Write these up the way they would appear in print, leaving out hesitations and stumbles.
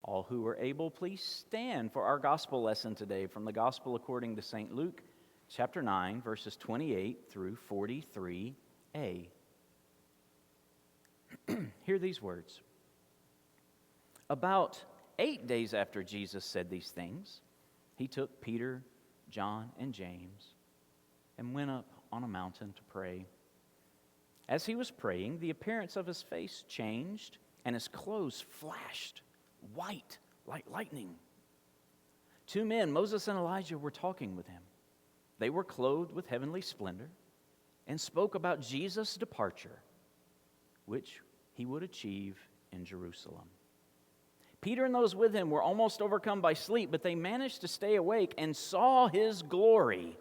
All who are able, please stand for our gospel lesson today from the Gospel according to St. Luke, chapter 9, verses 28 through 43a. Hear these words. About 8 days after Jesus said these things, he took Peter, John, and James and went up on a mountain to pray. As he was praying, the appearance of his face changed, and his clothes flashed white like lightning. 2 men, Moses and Elijah, were talking with him. They were clothed with heavenly splendor and spoke about Jesus' departure, which he would achieve in Jerusalem. Peter and those with him were almost overcome by sleep, but they managed to stay awake and saw his glory,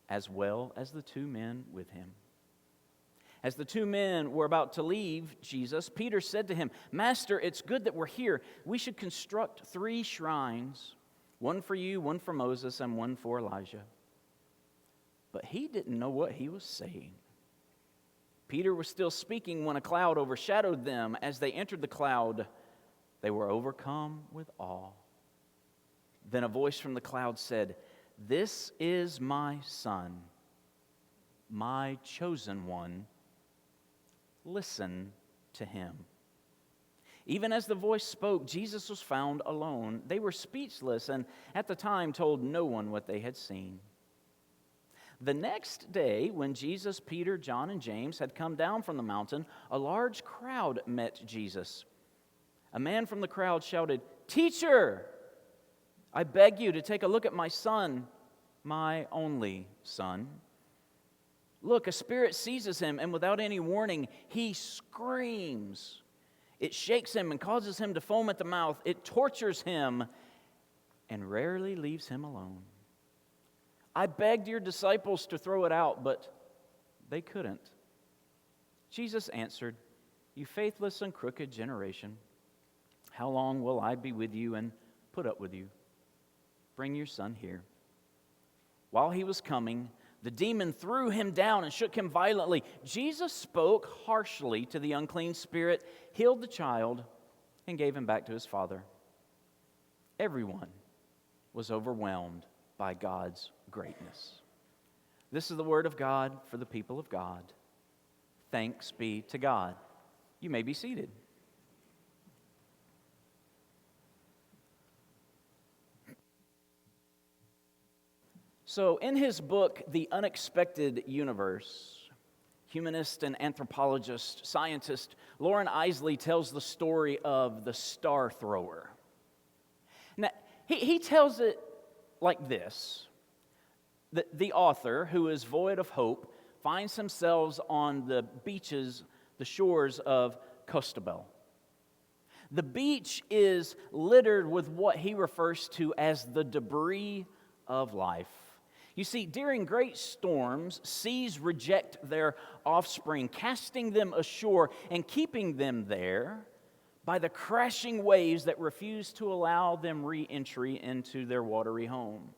as well as the 2 men with him. As the 2 men were about to leave Jesus, Peter said to him, "Master, it's good that we're here. We should construct 3 shrines, one for you, one for Moses, and one for Elijah." But he didn't know what he was saying. Peter was still speaking when a cloud overshadowed them. As they entered the cloud, they were overcome with awe. Then a voice from the cloud said, "This is my Son, my chosen one. Listen to him." Even as the voice spoke, Jesus was found alone. They were speechless and at the time told no one what they had seen. The next day, when Jesus, Peter, John, and James had come down from the mountain, a large crowd met Jesus. A man from the crowd shouted, "Teacher, I beg you to take a look at my son, my only son. Look, a spirit seizes him, and without any warning, he screams. It shakes him and causes him to foam at the mouth. It tortures him and rarely leaves him alone. I begged your disciples to throw it out, but they couldn't." Jesus answered, "You faithless and crooked generation, how long will I be with you and put up with you? Bring your son here." While he was coming, the demon threw him down and shook him violently. Jesus spoke harshly to the unclean spirit, healed the child, and gave him back to his father. Everyone was overwhelmed by God's greatness. This is the word of God for the people of God. Thanks be to God. You may be seated. So, in his book, The Unexpected Universe, humanist and anthropologist, scientist Lauren Isley tells the story of the star thrower. Now, he tells it like this. The author, who is void of hope, finds himself on the beaches, the shores of Costebel. The beach is littered with what he refers to as the debris of life. You see, during great storms, seas reject their offspring, casting them ashore and keeping them there by the crashing waves that refuse to allow them re-entry into their watery home.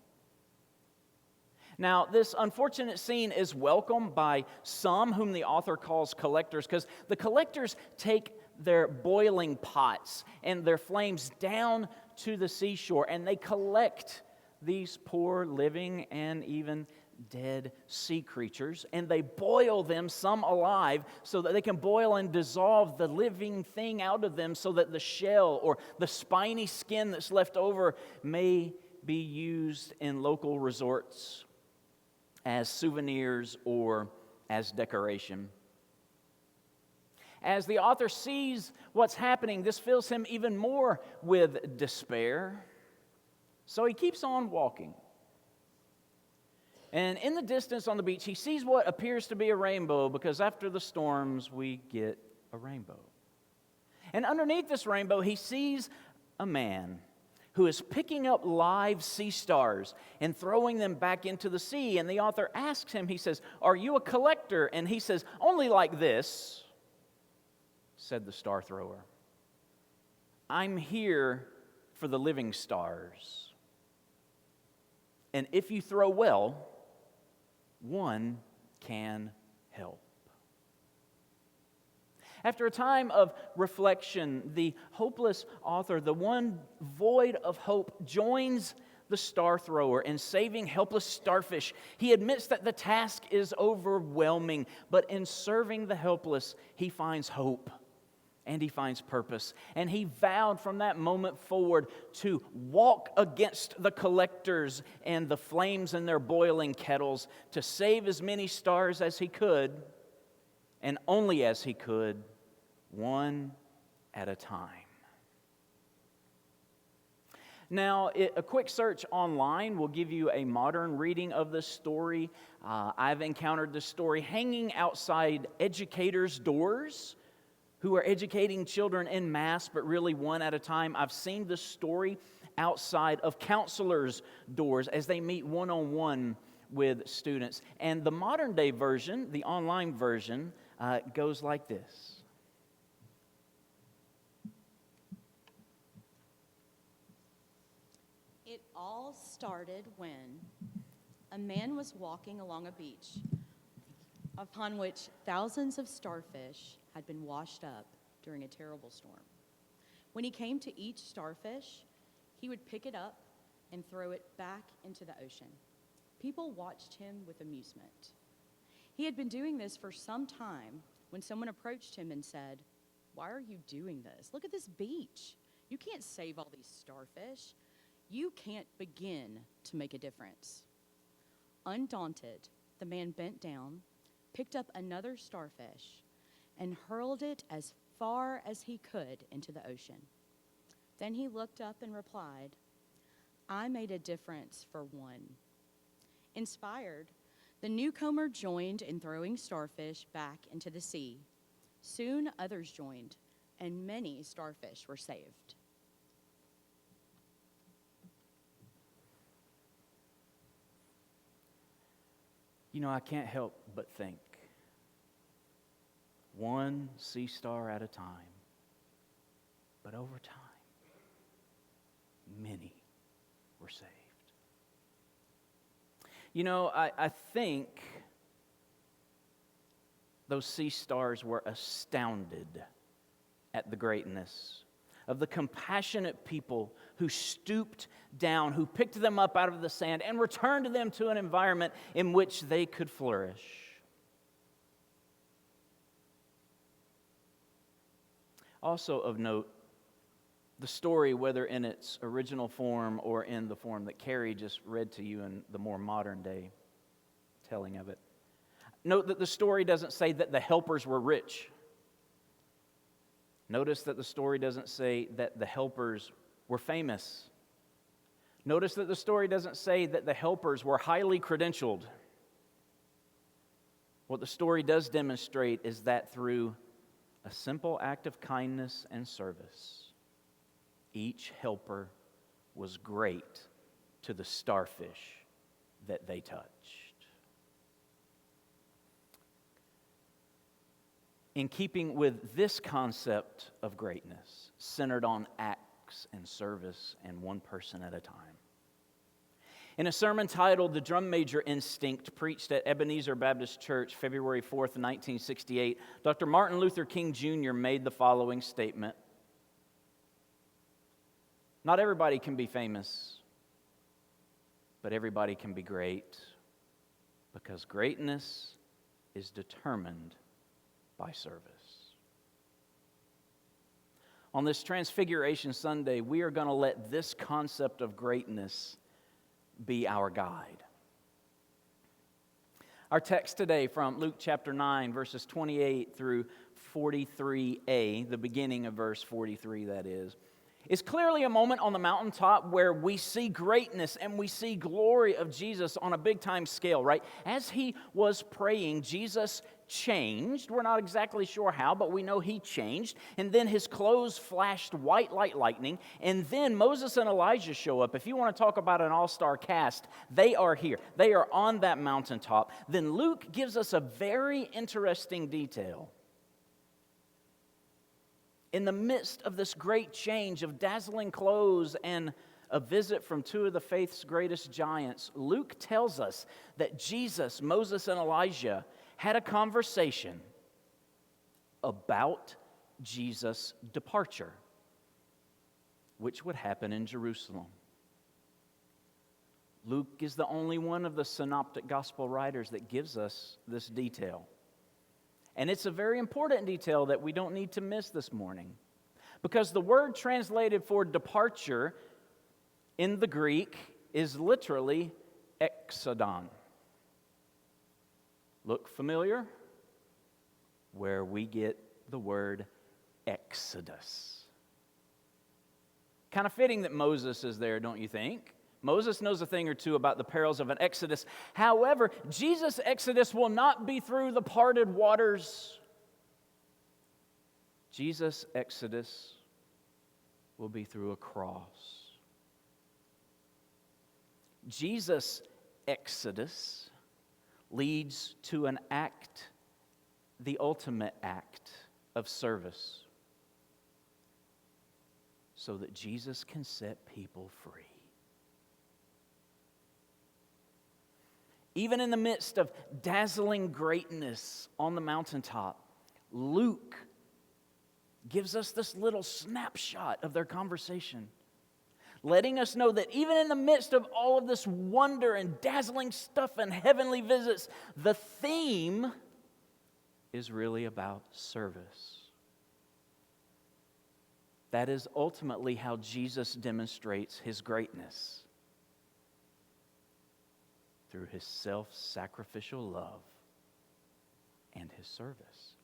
Now, this unfortunate scene is welcomed by some whom the author calls collectors, because the collectors take their boiling pots and their flames down to the seashore, and they collect these poor living and even dead sea creatures, and they boil them, some alive, so that they can boil and dissolve the living thing out of them so that the shell or the spiny skin that's left over may be used in local resorts as souvenirs or as decoration. As the author sees what's happening, this fills him even more with despair. So he keeps on walking. And in the distance on the beach, he sees what appears to be a rainbow, because after the storms, we get a rainbow. And underneath this rainbow, he sees a man who is picking up live sea stars and throwing them back into the sea. And the author asks him, he says, "Are you a collector?" And he says, "Only like this," said the star thrower. "I'm here for the living stars. And if you throw well, one can help." After a time of reflection, the hopeless author, the one void of hope, joins the star thrower in saving helpless starfish. He admits that the task is overwhelming, but in serving the helpless, he finds hope and he finds purpose. And he vowed from that moment forward to walk against the collectors and the flames in their boiling kettles, to save as many stars as he could, and only as he could, one at a time. Now, a quick search online will give you a modern reading of this story. I've encountered this story hanging outside educators' doors who are educating children en masse, but really one at a time. I've seen this story outside of counselors' doors as they meet one-on-one with students. And the modern-day version, the online version, goes like this. It all started when a man was walking along a beach upon which thousands of starfish had been washed up during a terrible storm. When he came to each starfish, he would pick it up and throw it back into the ocean. People watched him with amusement. He had been doing this for some time when someone approached him and said, "Why are you doing this? Look at this beach. You can't save all these starfish. You can't begin to make a difference." Undaunted, the man bent down, picked up another starfish, and hurled it as far as he could into the ocean. Then he looked up and replied, "I made a difference for one." Inspired, the newcomer joined in throwing starfish back into the sea. Soon others joined, and many starfish were saved. You know, I can't help but think, one sea star at a time, but over time, many were saved. You know, I think those sea stars were astounded at the greatness of the compassionate people who stooped down, who picked them up out of the sand and returned them to an environment in which they could flourish. Also of note, the story, whether in its original form or in the form that Carrie just read to you in the more modern day telling of it, note that the story doesn't say that the helpers were rich. Notice that the story doesn't say that the helpers were famous. Notice that the story doesn't say that the helpers were highly credentialed. What the story does demonstrate is that through a simple act of kindness and service, each helper was great to the starfish that they touched. In keeping with this concept of greatness, centered on acts and service and one person at a time, in a sermon titled "The Drum Major Instinct," preached at Ebeneezer Baptist Church, February 4th, 1968, Dr. Martin Luther King Jr. made the following statement: "Not everybody can be famous, but everybody can be great, because greatness is determined by service." On this Transfiguration Sunday, we are going to let this concept of greatness be our guide. Our text today from Luke chapter 9, verses 28 through 43a, the beginning of verse 43 that is clearly a moment on the mountaintop where we see greatness and we see glory of Jesus on a big-time scale, right? As he was praying, Jesus changed. We're not exactly sure how, but we know he changed. And then his clothes flashed white like lightning. And then Moses and Elijah show up. If you want to talk about an all-star cast, they are here. They are on that mountaintop. Then Luke gives us a very interesting detail. In the midst of this great change of dazzling clothes and a visit from two of the faith's greatest giants, Luke tells us that Jesus, Moses, and Elijah had a conversation about Jesus' departure, which would happen in Jerusalem. Luke is the only one of the synoptic gospel writers that gives us this detail. And it's a very important detail that we don't need to miss this morning, because the word translated for departure in the Greek is literally exodon. Look familiar? Where we get the word Exodus. Kind of fitting that Moses is there, don't you think? Moses knows a thing or two about the perils of an exodus. However, Jesus' exodus will not be through the parted waters. Jesus' exodus will be through a cross. Jesus' exodus leads to an act, the ultimate act of service, so that Jesus can set people free. Even in the midst of dazzling greatness on the mountaintop, Luke gives us this little snapshot of their conversation, letting us know that even in the midst of all of this wonder and dazzling stuff and heavenly visits, the theme is really about service. That is ultimately how Jesus demonstrates his greatness, through his self-sacrificial love and his service.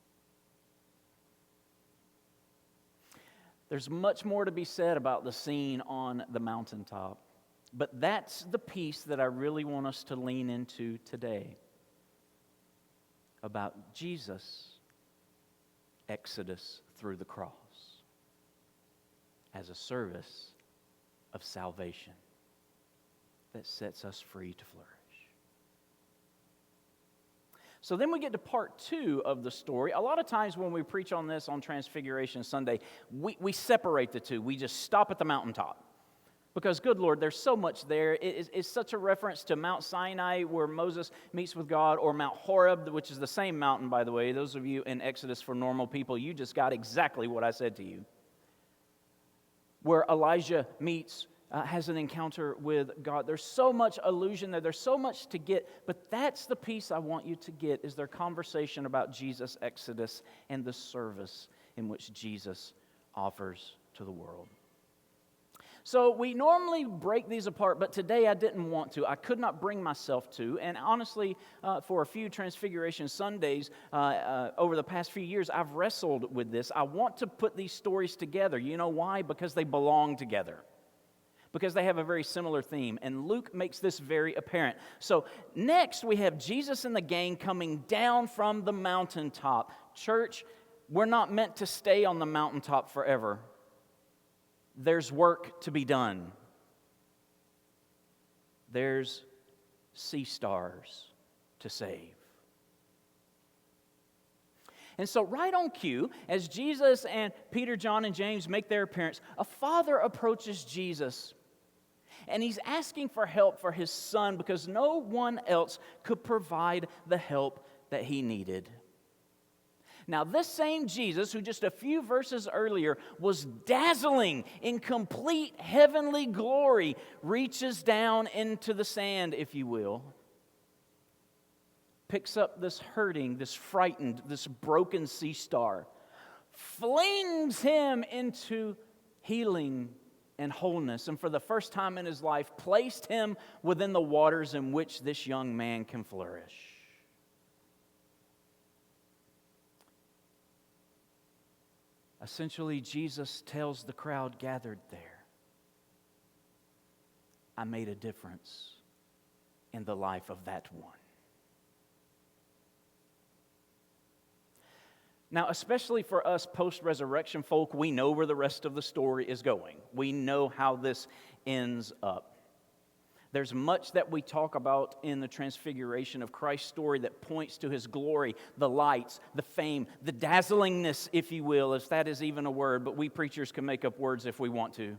There's much more to be said about the scene on the mountaintop, but that's the piece that I really want us to lean into today, about Jesus' exodus through the cross as a service of salvation that sets us free to flourish. So then we get to part 2 of the story. A lot of times when we preach on this on Transfiguration Sunday, we separate the two. We just stop at the mountaintop. Because, good Lord, there's so much there. It's such a reference to Mount Sinai where Moses meets with God, or Mount Horeb, which is the same mountain, by the way. Those of you in Exodus for normal people, you just got exactly what I said to you. Where Elijah has an encounter with God. There's so much allusion there. There's so much to get. But that's the piece I want you to get, is their conversation about Jesus' exodus and the service in which Jesus offers to the world. So we normally break these apart, but today I didn't want to. I could not bring myself to. And honestly, for a few Transfiguration Sundays over the past few years, I've wrestled with this. I want to put these stories together. You know why? Because they belong together. Because they have a very similar theme. And Luke makes this very apparent. So next we have Jesus and the gang coming down from the mountaintop. Church, we're not meant to stay on the mountaintop forever. There's work to be done. There's sea stars to save. And so right on cue, as Jesus and Peter, John, and James make their appearance, a father approaches Jesus. And he's asking for help for his son because no one else could provide the help that he needed. Now, this same Jesus, who just a few verses earlier was dazzling in complete heavenly glory, reaches down into the sand, if you will, picks up this hurting, this frightened, this broken sea star, flings him into healing and wholeness, and for the first time in his life, placed him within the waters in which this young man can flourish. Essentially, Jesus tells the crowd gathered there, I made a difference in the life of that one. Now, especially for us post-resurrection folk, we know where the rest of the story is going. We know how this ends up. There's much that we talk about in the transfiguration of Christ's story that points to his glory, the lights, the fame, the dazzlingness, if you will, if that is even a word, but we preachers can make up words if we want to.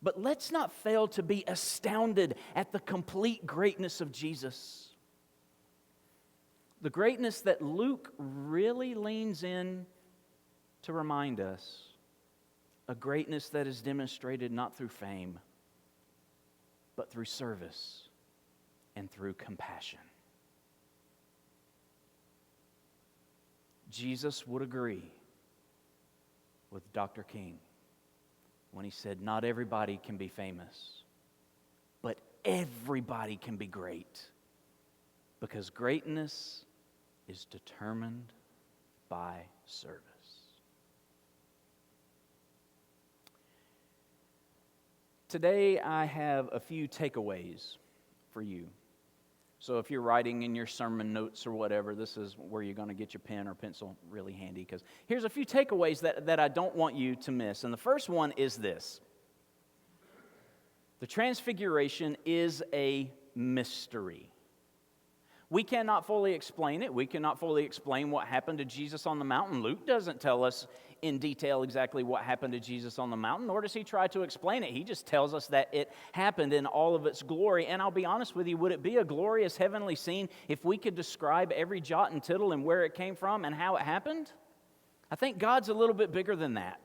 But let's not fail to be astounded at the complete greatness of Jesus. The greatness that Luke really leans in to remind us, a greatness that is demonstrated not through fame, but through service and through compassion. Jesus would agree with Dr. King when he said, not everybody can be famous, but everybody can be great, because greatness is determined by service. Today, I have a few takeaways for you. So if you're writing in your sermon notes or whatever, this is where you're going to get your pen or pencil really handy, because here's a few takeaways that I don't want you to miss. And the first one is this: the Transfiguration is a mystery. We cannot fully explain it. We cannot fully explain what happened to Jesus on the mountain. Luke doesn't tell us in detail exactly what happened to Jesus on the mountain, nor does he try to explain it. He just tells us that it happened in all of its glory. And I'll be honest with you, would it be a glorious heavenly scene if we could describe every jot and tittle and where it came from and how it happened? I think God's a little bit bigger than that.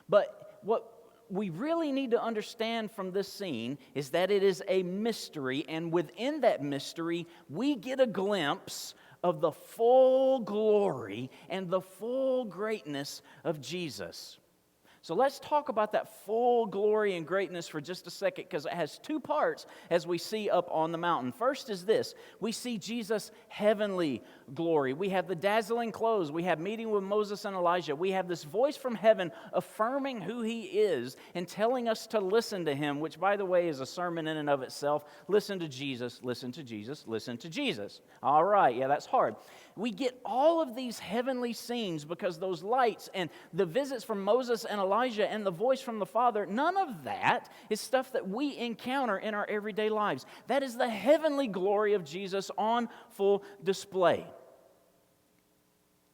But what we really need to understand from this scene is that it is a mystery, and within that mystery, we get a glimpse of the full glory and the full greatness of Jesus. So let's talk about that full glory and greatness for just a second, because it has two parts as we see up on the mountain. First is this: we see Jesus' heavenly glory. We have the dazzling clothes. We have meeting with Moses and Elijah. We have this voice from heaven affirming who he is and telling us to listen to him, which, by the way, is a sermon in and of itself. Listen to Jesus, listen to Jesus, listen to Jesus. All right, yeah, that's hard. We get all of these heavenly scenes because those lights and the visits from Moses and Elijah and the voice from the Father, none of that is stuff that we encounter in our everyday lives. That is the heavenly glory of Jesus on full display.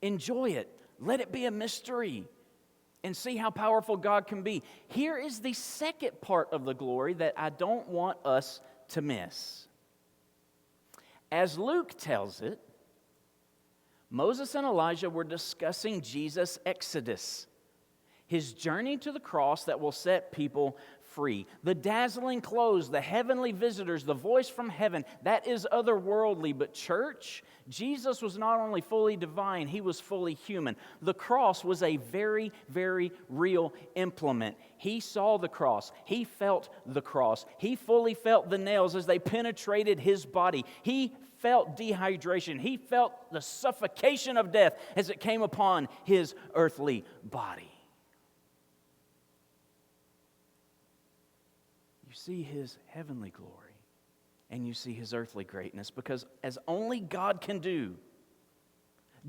Enjoy it. Let it be a mystery and see how powerful God can be. Here is the second part of the glory that I don't want us to miss. As Luke tells it, Moses and Elijah were discussing Jesus' exodus, his journey to the cross that will set people free. The dazzling clothes, the heavenly visitors, the voice from heaven, that is otherworldly. But church, Jesus was not only fully divine, he was fully human. The cross was a very, very real implement. He saw the cross. He felt the cross. He fully felt the nails as they penetrated his body. He felt dehydration. He felt the suffocation of death as it came upon his earthly body. You see his heavenly glory and you see his earthly greatness, because as only God can do,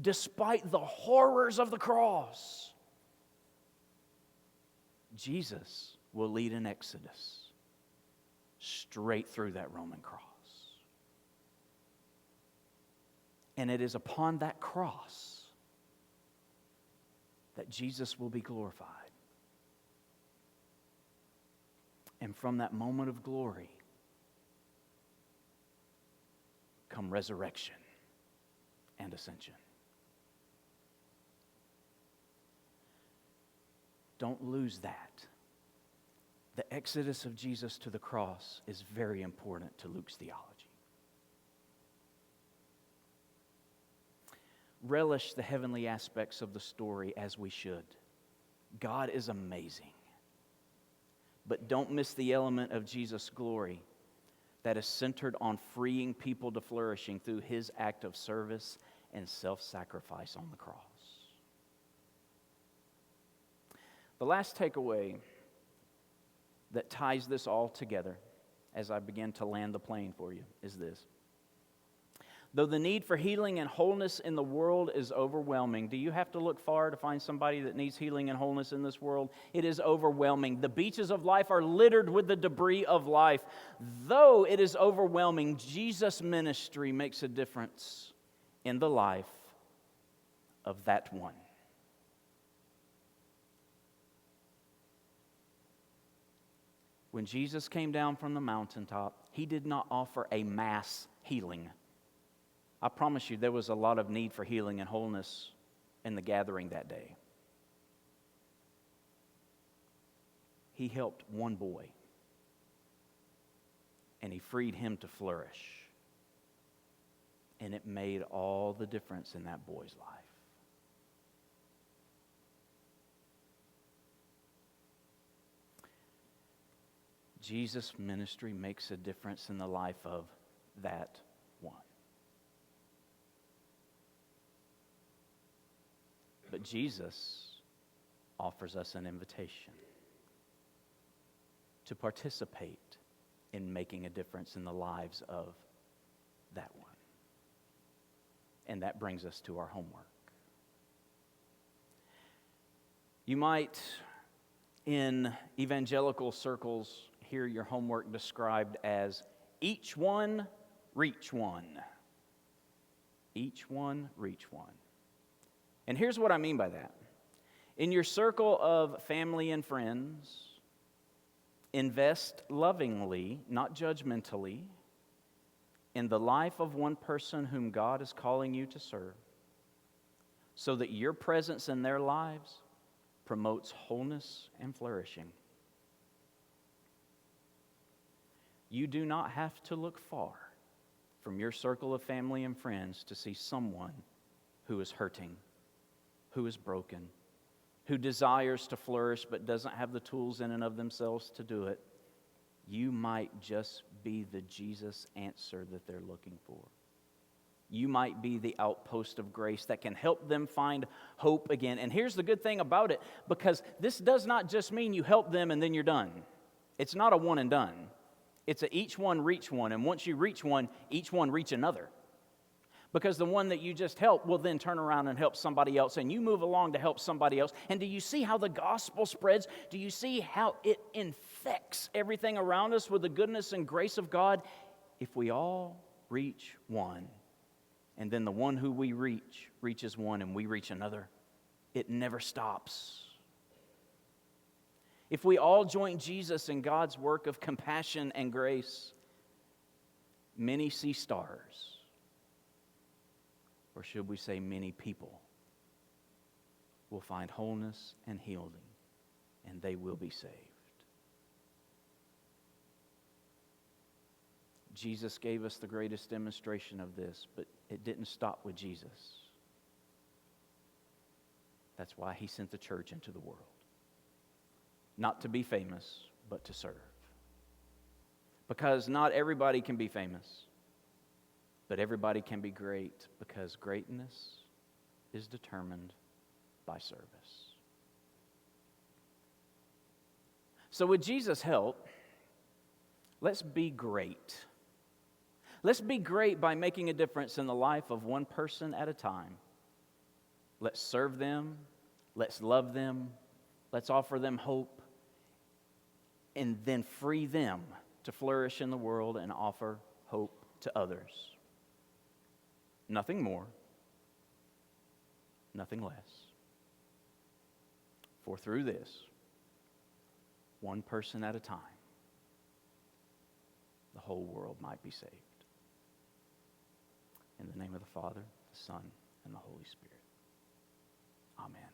despite the horrors of the cross, Jesus will lead an exodus straight through that Roman cross. And it is upon that cross that Jesus will be glorified. And from that moment of glory come resurrection and ascension. Don't lose that. The exodus of Jesus to the cross is very important to Luke's theology. Relish the heavenly aspects of the story as we should. God is amazing. But don't miss the element of Jesus' glory that is centered on freeing people to flourishing through his act of service and self-sacrifice on the cross. The last takeaway that ties this all together as I begin to land the plane for you is this. Though the need for healing and wholeness in the world is overwhelming, do you have to look far to find somebody that needs healing and wholeness in this world? It is overwhelming. The beaches of life are littered with the debris of life. Though it is overwhelming, Jesus' ministry makes a difference in the life of that one. When Jesus came down from the mountaintop, he did not offer a mass healing. I promise you there was a lot of need for healing and wholeness in the gathering that day. He helped one boy, and he freed him to flourish. And it made all the difference in that boy's life. Jesus' ministry makes a difference in the life of that one. But Jesus offers us an invitation to participate in making a difference in the lives of that one. And that brings us to our homework. You might, in evangelical circles, hear your homework described as each one, reach one. Each one, reach one. And here's what I mean by that. In your circle of family and friends, invest lovingly, not judgmentally, in the life of one person whom God is calling you to serve, so that your presence in their lives promotes wholeness and flourishing. You do not have to look far from your circle of family and friends to see someone who is hurting, who is broken, who desires to flourish but doesn't have the tools in and of themselves to do it. You might just be the Jesus answer that they're looking for. You might be the outpost of grace that can help them find hope again. And here's the good thing about it, because this does not just mean you help them and then you're done. It's not a one and done. It's a each one reach one, and once you reach one, each one reach another. Because the one that you just help will then turn around and help somebody else, and you move along to help somebody else. And do you see how the gospel spreads? Do you see how it infects everything around us with the goodness and grace of God? If we all reach one, and then the one who we reach reaches one, and we reach another, it never stops. If we all join Jesus in God's work of compassion and grace, many see stars. Or should we say many people will find wholeness and healing, and they will be saved. Jesus gave us the greatest demonstration of this, but it didn't stop with Jesus. That's why he sent the church into the world. Not to be famous, but to serve. Because not everybody can be famous, but everybody can be great, because greatness is determined by service. So with Jesus' help, let's be great. Let's be great by making a difference in the life of one person at a time. Let's serve them. Let's love them. Let's offer them hope. And then free them to flourish in the world and offer hope to others. Nothing more, nothing less. For through this, one person at a time, the whole world might be saved. In the name of the Father, the Son, and the Holy Spirit. Amen.